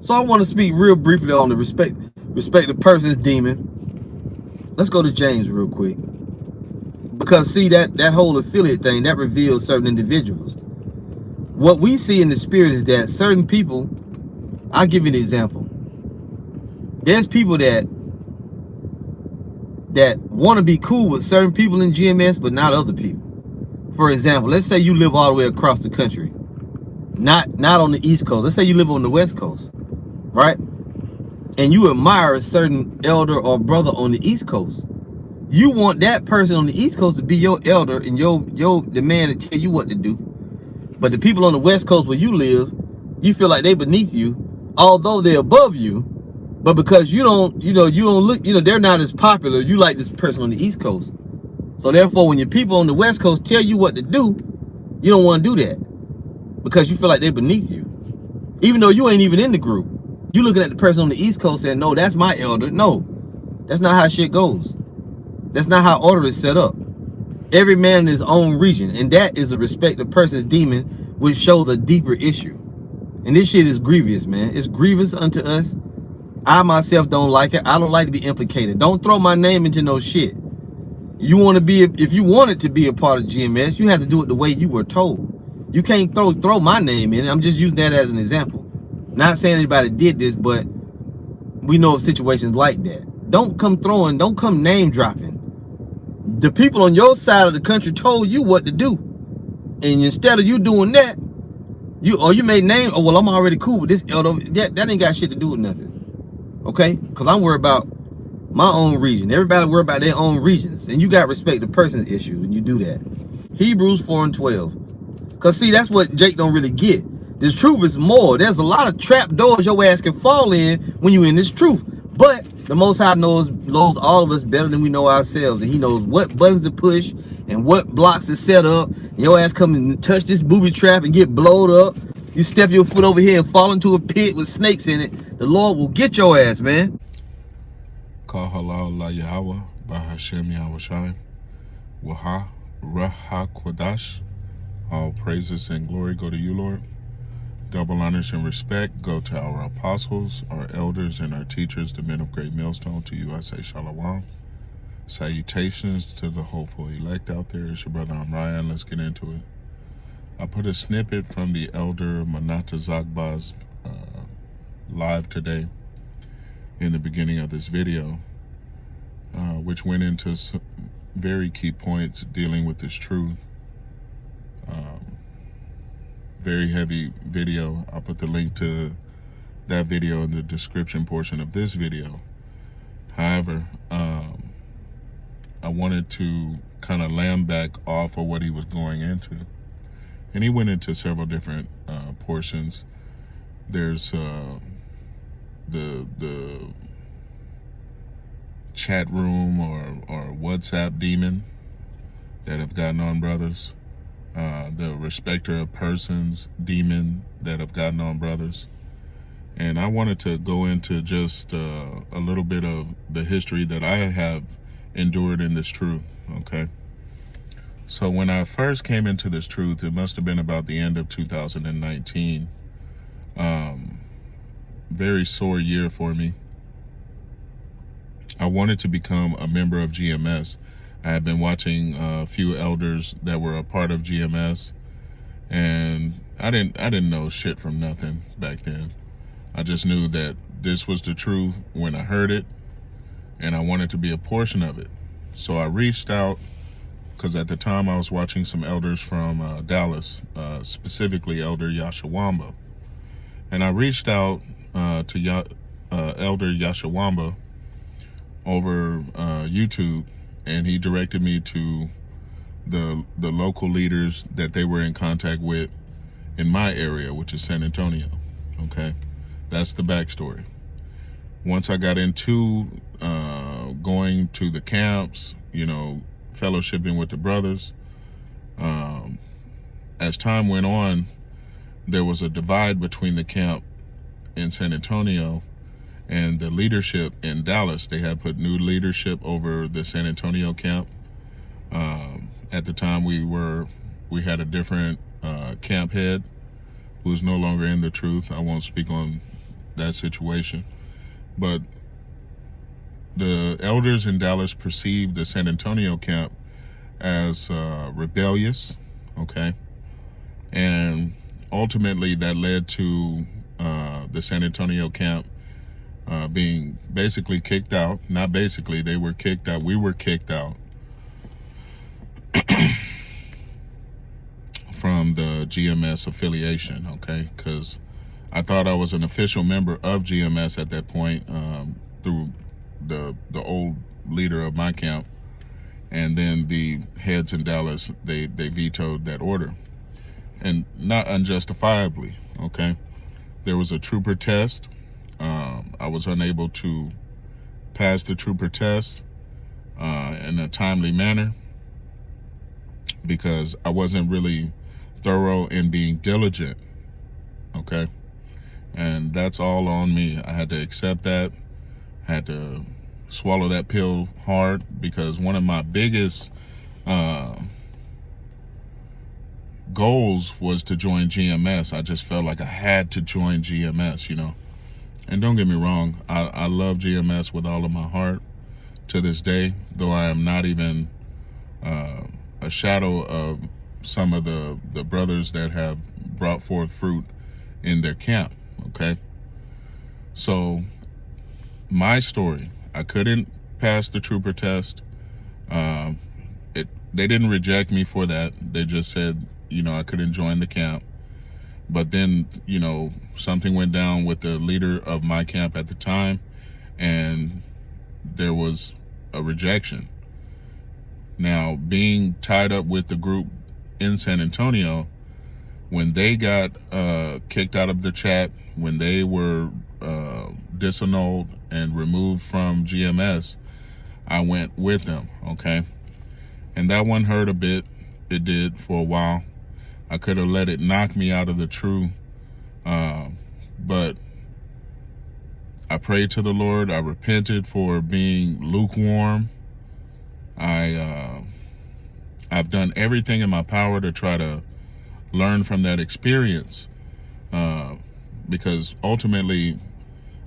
So I want to speak real briefly on the respect the person's demon. Let's go to James real quick. Because see, that whole affiliate thing, that reveals certain individuals. What we see in the spirit is that certain people, I'll give you an example. There's people that want to be cool with certain people in GMS, but not other people. For example, let's say you live all the way across the country, not on the East Coast. Let's say you live on the West Coast, right? And you admire a certain elder or brother on the East Coast. You want that person on the East Coast to be your elder and the man to tell you what to do. But the people on the West Coast where you live, you feel like they beneath you, although they're above you. But because you don't look, they're not as popular, you like this person on the East Coast. So therefore, when your people on the West Coast tell you what to do, you don't want to do that because you feel like they're beneath you. Even though you ain't even in the group. You looking at the person on the East Coast saying, no, that's my elder. No, that's not how shit goes. That's not how order is set up. Every man in his own region. And that is a respect the person's demon, which shows a deeper issue. And this shit is grievous, man. It's grievous unto us. I myself don't like it. I don't like to be implicated. Don't throw my name into no shit. You want to be, if you wanted to be a part of GMS, you have to do it the way you were told. You can't throw my name in it. I'm just using that as an example. Not saying anybody did this, but we know of situations like that. Don't come name dropping. The people on your side of the country told you what to do. And instead of you doing that, you made name, oh, well, I'm already cool with this elder. That ain't got shit to do with nothing. Okay? Because I'm worried about my own region. Everybody worry about their own regions. And you got to respect the person's issue when you do that. Hebrews 4:12. Because see, that's what Jake don't really get. This truth is more. There's a lot of trap doors your ass can fall in when you in this truth. But the Most High knows all of us better than we know ourselves. And he knows what buttons to push and what blocks to set up. And your ass come and touch this booby trap and get blowed up. You step your foot over here and fall into a pit with snakes in it. The Lord will get your ass, man. Call halal la Yahweh, Bahashem Yahushai, Waha, Raha Kwadash. All praises and glory go to you, Lord. Double honors and respect go to our apostles, our elders, and our teachers, the men of great millstone. To you I say shalom. Salutations to the hopeful elect out there. It's your brother Ryan. Let's get into it. I put a snippet from the elder Manata Zagba's live today in the beginning of this video, which went into some very key points dealing with this truth. Very heavy video. I'll put the link to that video in the description portion of this video. However, I wanted to kind of lamb back off of what he was going into. And he went into several different portions. There's the chat room or WhatsApp demon that have gotten on brothers. The respecter of persons demon that have gotten on brothers. And I wanted to go into just a little bit of the history that I have endured in this truth, okay? So when I first came into this truth, it must have been about the end of 2019. Very sore year for me. I wanted to become a member of GMS. I had been watching a few elders that were a part of GMS, and I didn't know shit from nothing back then. I just knew that this was the truth when I heard it, and I wanted to be a portion of it. So I reached out, because at the time I was watching some elders from Dallas, specifically Elder Yashawamba. And I reached out to Elder Yashawamba over YouTube, and he directed me to the local leaders that they were in contact with in my area, which is San Antonio. Okay, that's the backstory. Once I got into going to the camps, fellowshipping with the brothers, as time went on, there was a divide between the camp in San Antonio and the leadership in Dallas. They had put new leadership over the San Antonio camp. At the time we had a different camp head who is no longer in the truth. I won't speak on that situation. But the elders in Dallas perceived the San Antonio camp as rebellious, okay? And ultimately that led to the San Antonio camp being basically kicked out. Not basically, they were kicked out. We were kicked out from the GMS affiliation, okay? Because I thought I was an official member of GMS at that point through the old leader of my camp, and then the heads in Dallas, they vetoed that order, and not unjustifiably, okay? There was a trooper test. I was unable to pass the trooper test in a timely manner because I wasn't really thorough in being diligent, okay? And that's all on me. I had to accept that. I had to swallow that pill hard, because one of my biggest goals was to join GMS. I just felt like I had to join GMS, you know. And don't get me wrong, I love GMS with all of my heart to this day, though I am not even a shadow of some of the brothers that have brought forth fruit in their camp, okay? So my story, I couldn't pass the trooper test. They didn't reject me for that. They just said, you know, I couldn't join the camp. But then, you know, something went down with the leader of my camp at the time, and there was a rejection. Now, being tied up with the group in San Antonio, when they got kicked out of the chat, when they were disannulled and removed from GMS, I went with them, okay? And that one hurt a bit. It did for a while. I could have let it knock me out of the true, but I prayed to the Lord. I repented for being lukewarm. I've done everything in my power to try to learn from that experience, because ultimately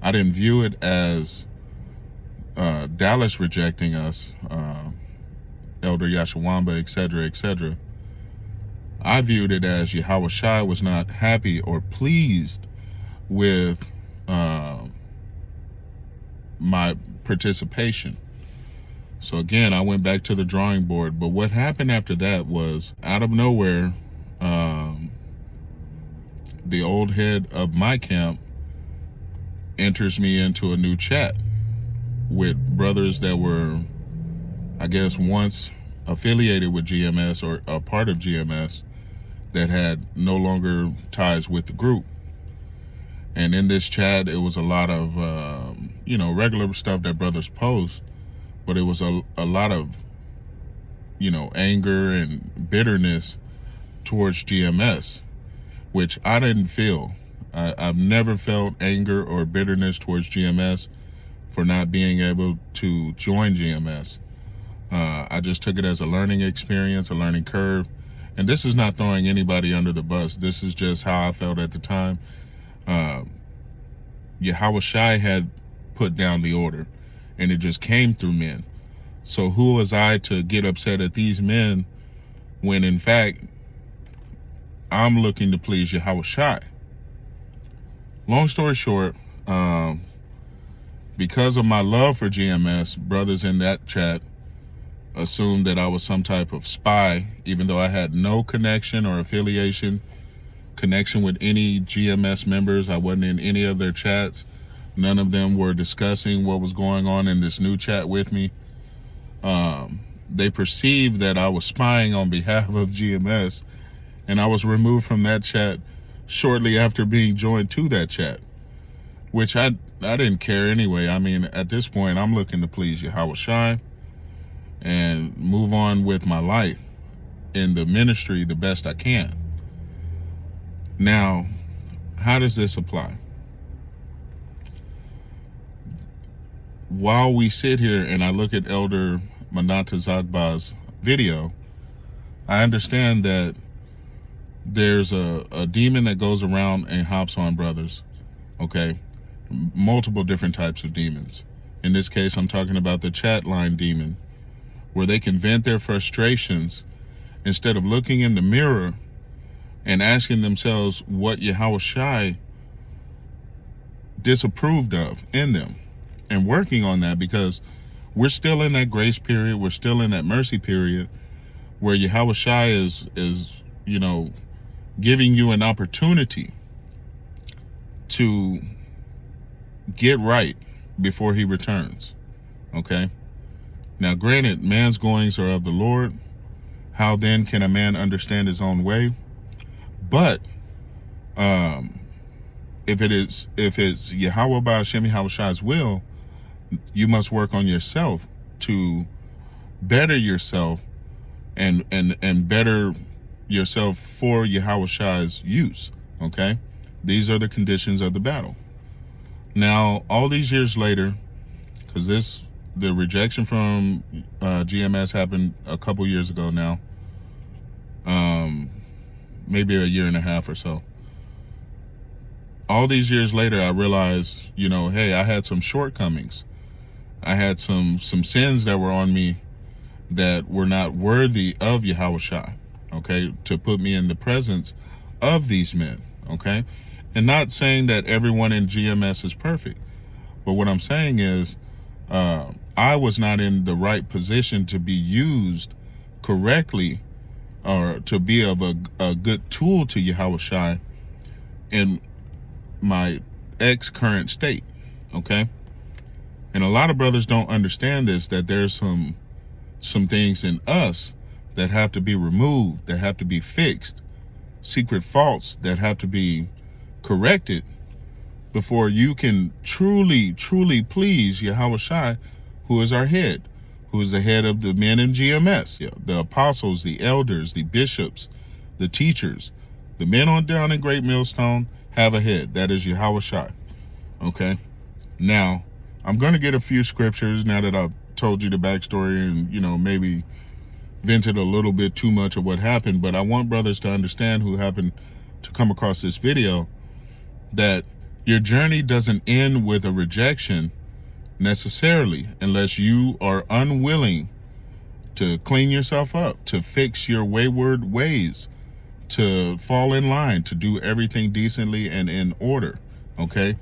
I didn't view it as Dallas rejecting us, Elder Yashawamba, etc., etc. I viewed it as Yahweh Shai was not happy or pleased with my participation. So again, I went back to the drawing board. But what happened after that was, out of nowhere, the old head of my camp enters me into a new chat with brothers that were, I guess, once affiliated with GMS or a part of GMS, that had no longer ties with the group. And in this chat, it was a lot of, you know, regular stuff that brothers post, but it was a lot of, you know, anger and bitterness towards GMS, which I didn't feel. I've never felt anger or bitterness towards GMS for not being able to join GMS. I just took it as a learning experience, a learning curve. And this is not throwing anybody under the bus. This is just how I felt at the time. Yahweh Shai had put down the order, and it just came through men. So who was I to get upset at these men when, in fact, I'm looking to please Yahweh Shai? Long story short, because of my love for GMS, brothers in that chat assumed that I was some type of spy, even though I had no connection or connection with any GMS members. I wasn't in any of their chats. None of them were discussing what was going on in this new chat with me. They perceived that I was spying on behalf of GMS, and I was removed from that chat shortly after being joined to that chat, which I didn't care anyway. I mean, at this point, I'm looking to please Yahweh Shai and move on with my life in the ministry the best I can. Now, how does this apply? While we sit here and I look at Elder Manata Zagba's video, I understand that there's a demon that goes around and hops on brothers, okay? multiple different types of demons. In this case, I'm talking about the chat line demon, where they can vent their frustrations instead of looking in the mirror and asking themselves what Yahweh Shai disapproved of in them, and working on that, because we're still in that grace period, we're still in that mercy period where Yahweh Shai is giving you an opportunity to get right before he returns. Okay? Now granted, man's goings are of the Lord. How then can a man understand his own way? But if it's Yahweh Ba'ashem Yahweh Shai's will, you must work on yourself to better yourself and better yourself for Yahweh Shai's use. Okay? These are the conditions of the battle. Now, all these years later, because the rejection from GMS happened a couple years ago now, maybe a year and a half or so. All these years later, I realized, hey, I had some shortcomings. I had some sins that were on me that were not worthy of Yahweh Shai, okay, to put me in the presence of these men, okay? And not saying that everyone in GMS is perfect, but what I'm saying is I was not in the right position to be used correctly or to be of a good tool to Yahweh Shai in my current state, okay? And a lot of brothers don't understand this, that there's some things in us that have to be removed, that have to be fixed, secret faults that have to be corrected before you can truly please Yahweh Shai, who is our head, who is the head of the men in GMS, the apostles, the elders, the bishops, the teachers, the men on down in Great Millstone have a head. That is Yahweh Shai. Okay? Now, I'm going to get a few scriptures now that I've told you the backstory and, maybe vented a little bit too much of what happened, but I want brothers to understand who happen to come across this video that your journey doesn't end with a rejection necessarily unless you are unwilling to clean yourself up, to fix your wayward ways, to fall in line, to do everything decently and in order, okay?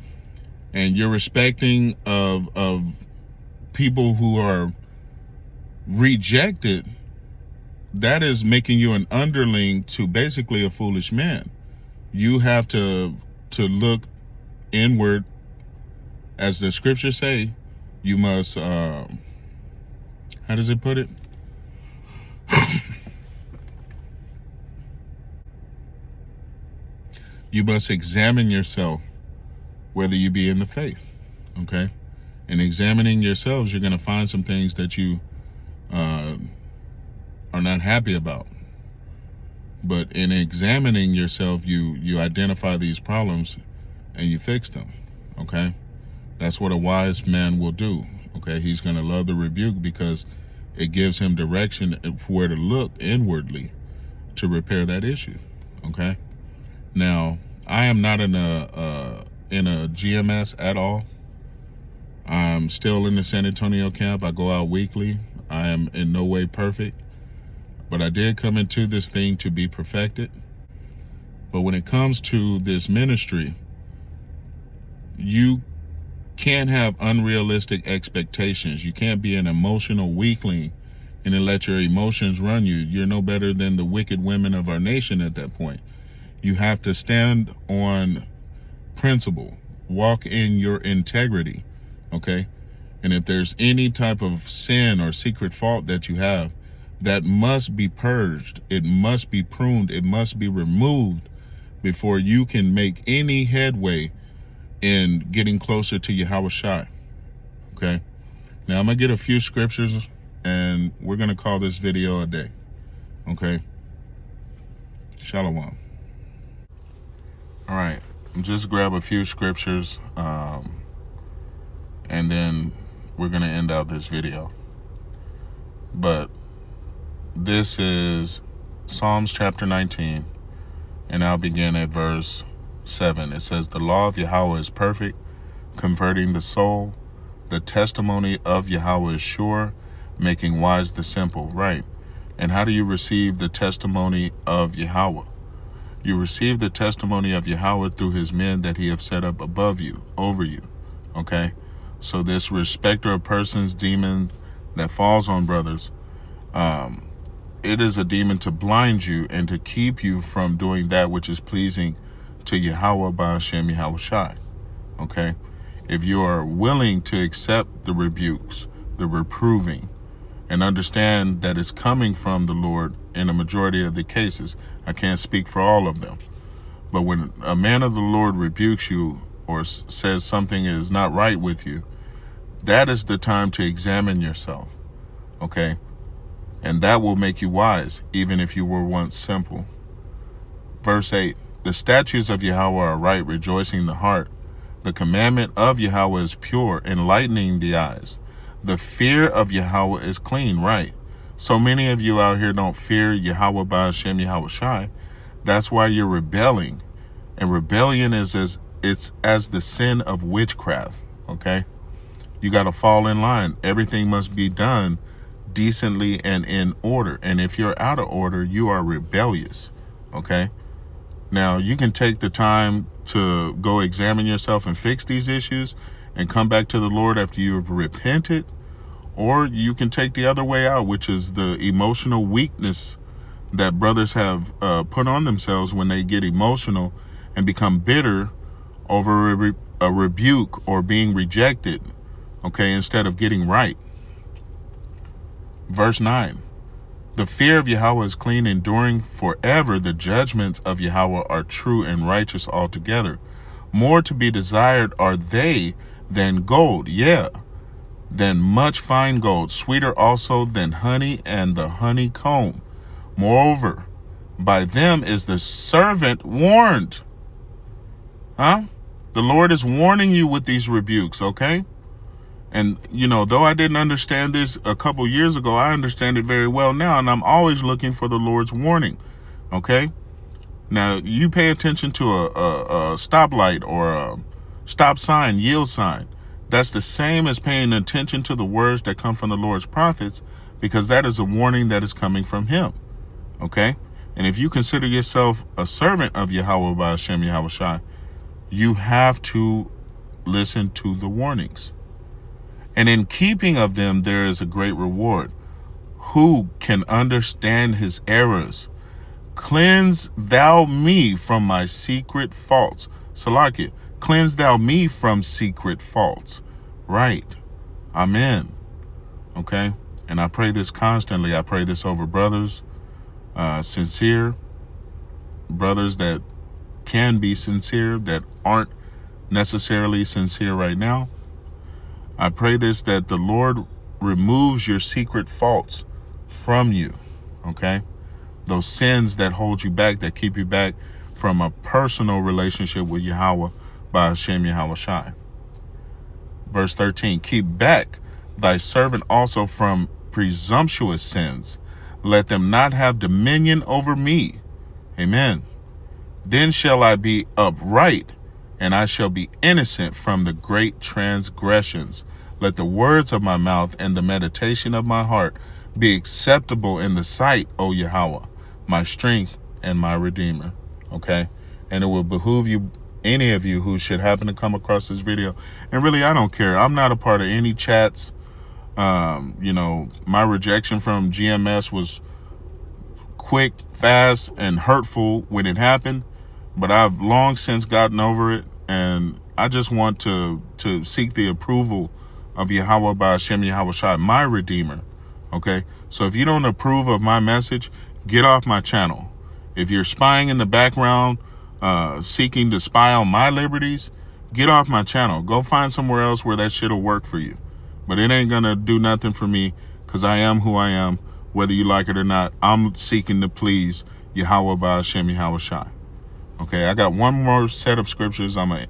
And you're respecting of people who are rejected, that is making you an underling to basically a foolish man. You have to look inward, as the scriptures say. You must how does it put it? You must examine yourself, whether you be in the faith, okay? In examining yourselves, you're going to find some things that you are not happy about. But in examining yourself, you identify these problems and you fix them, okay? That's what a wise man will do, okay? He's going to love the rebuke because it gives him direction where to look inwardly to repair that issue, okay? Now, I am not in a GMS at all. I'm still in the San Antonio camp. I go out weekly. I am in no way perfect, but I did come into this thing to be perfected. But when it comes to this ministry, you can't have unrealistic expectations. You can't be an emotional weakling and then let your emotions run you. You're no better than the wicked women of our nation at that point. You have to stand on principle, walk in your integrity, okay? And if there's any type of sin or secret fault that you have, that must be purged. It must be pruned. It must be removed before you can make any headway in getting closer to Yahweh Shai, okay? Now, I'm going to get a few scriptures, and we're going to call this video a day, okay? Shalom. All right, just grab a few scriptures, and then we're going to end out this video. But this is Psalms chapter 19, and I'll begin at verse 7. It says, "The law of Yahweh is perfect, converting the soul. The testimony of Yahweh is sure, making wise the simple. Right. And how do you receive the testimony of Yahweh? You receive the testimony of Yahweh through his men that he have set up above you, over you. Okay? So this respecter of persons demon that falls on brothers, it is a demon to blind you and to keep you from doing that which is pleasing to Yahweh by Hashem Yahweh Shai. Okay? If you are willing to accept the rebukes, the reproving, and understand that it's coming from the Lord in a majority of the cases. I can't speak for all of them. But when a man of the Lord rebukes you or says something is not right with you, that is the time to examine yourself. Okay? And that will make you wise, even if you were once simple. Verse 8, the statutes of Yahweh are right, rejoicing the heart. The commandment of Yahweh is pure, enlightening the eyes. The fear of Yahweh is clean, right? So many of you out here don't fear Yahweh by Hashem Yahweh Shai. That's why you're rebelling. And rebellion is as the sin of witchcraft, okay? You got to fall in line. Everything must be done decently and in order. And if you're out of order, you are rebellious, okay? Now, you can take the time to go examine yourself and fix these issues and come back to the Lord after you have repented, or you can take the other way out, which is the emotional weakness that brothers have put on themselves when they get emotional and become bitter over a rebuke or being rejected, okay, instead of getting right. Verse 9, the fear of Yahweh is clean, enduring forever. The judgments of Yahweh are true and righteous altogether. More to be desired are they than gold, than much fine gold, sweeter also than honey and the honeycomb. Moreover, by them is the servant warned. The Lord is warning you with these rebukes, okay? And, though I didn't understand this a couple years ago, I understand it very well now, and I'm always looking for the Lord's warning, okay? Now, you pay attention to a stoplight or a stop sign, yield sign. That's the same as paying attention to the words that come from the Lord's prophets, because that is a warning that is coming from him, okay? And if you consider yourself a servant of Yahweh by Hashem Yahweh Shai, you have to listen to the warnings. And in keeping of them, there is a great reward. Who can understand his errors? Cleanse thou me from my secret faults. Salakia, cleanse thou me from secret faults. Right. Amen. Okay. And I pray this constantly. I pray this over brothers, sincere brothers that can be sincere, that aren't necessarily sincere right now. I pray this, that the Lord removes your secret faults from you, okay? Those sins that hold you back, that keep you back from a personal relationship with Yahweh by Hashem Yahweh Shai. Verse 13, keep back thy servant also from presumptuous sins. Let them not have dominion over me. Amen. Then shall I be upright, and I shall be innocent from the great transgressions. Let the words of my mouth and the meditation of my heart be acceptable in the sight, O Yahweh, my strength and my redeemer. Okay? And it will behoove you, any of you who should happen to come across this video. And really, I don't care. I'm not a part of any chats. My rejection from GMS was quick, fast, and hurtful when it happened. But I've long since gotten over it, and I just want to seek the approval of Yahweh by Hashem Yahweh Shai, my Redeemer, okay? So if you don't approve of my message, get off my channel. If you're spying in the background, seeking to spy on my liberties, get off my channel. Go find somewhere else where that shit will work for you. But it ain't gonna do nothing for me, because I am who I am, whether you like it or not. I'm seeking to please Yahweh by Hashem Yahweh Shai. Okay, I got one more set of scriptures. I'm going to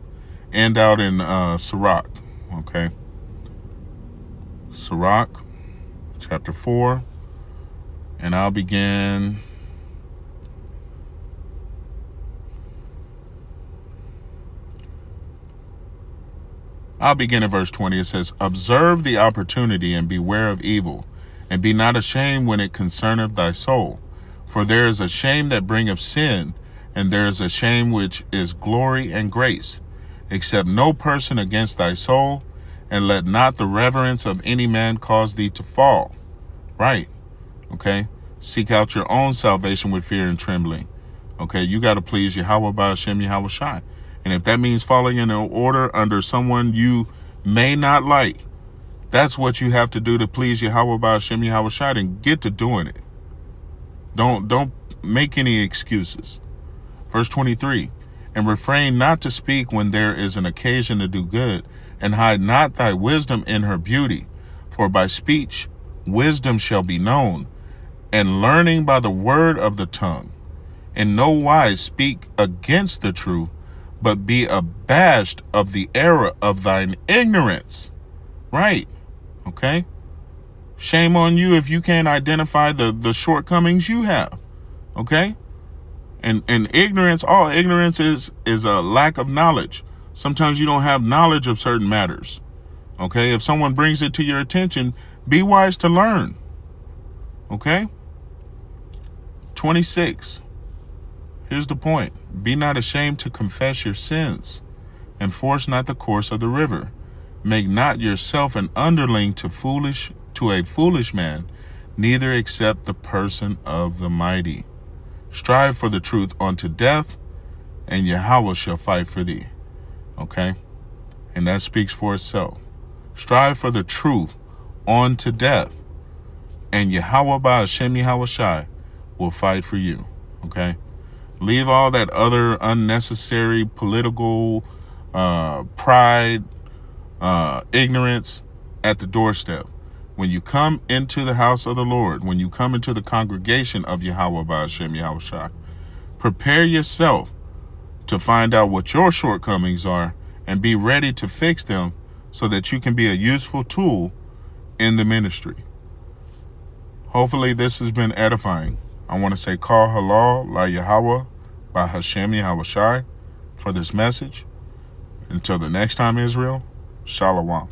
end out in Sirach, okay? Sirach, chapter 4, and I'll begin I'll begin at verse 20. It says, observe the opportunity and beware of evil, and be not ashamed when it concerneth thy soul. For there is a shame that bringeth sin, and there is a shame which is glory and grace. Accept no person against thy soul, and let not the reverence of any man cause thee to fall. Right. Okay. Seek out your own salvation with fear and trembling. Okay. You got to please Yahweh by Hashem Yahweh Shai. And if that means following in an order under someone you may not like, that's what you have to do to please Yahweh by Hashem Yahweh Shai, and get to doing it. Don't make any excuses. Verse 23, and refrain not to speak when there is an occasion to do good, and hide not thy wisdom in her beauty. For by speech wisdom shall be known, and learning by the word of the tongue. In no wise speak against the truth, but be abashed of the error of thine ignorance. Right. Okay. Shame on you if you can't identify the shortcomings you have. Okay. And ignorance, all ignorance is a lack of knowledge. Sometimes you don't have knowledge of certain matters. Okay. If someone brings it to your attention, be wise to learn. Okay. 26. Here's the point. Be not ashamed to confess your sins, and force not the course of the river. Make not yourself an underling to a foolish man, neither accept the person of the mighty. Strive for the truth unto death, and Yahweh shall fight for thee. Okay? And that speaks for itself. Strive for the truth unto death, and Yahweh by Hashem Yahweh Shai will fight for you. Okay? Leave all that other unnecessary political pride, ignorance at the doorstep. When you come into the house of the Lord, when you come into the congregation of Yahweh by Hashem Yahweh Shai, prepare yourself to find out what your shortcomings are and be ready to fix them so that you can be a useful tool in the ministry. Hopefully this has been edifying. I want to say Kal Halal La Yahweh by Hashem Yahweh Shai for this message. Until the next time, Israel, Shalom.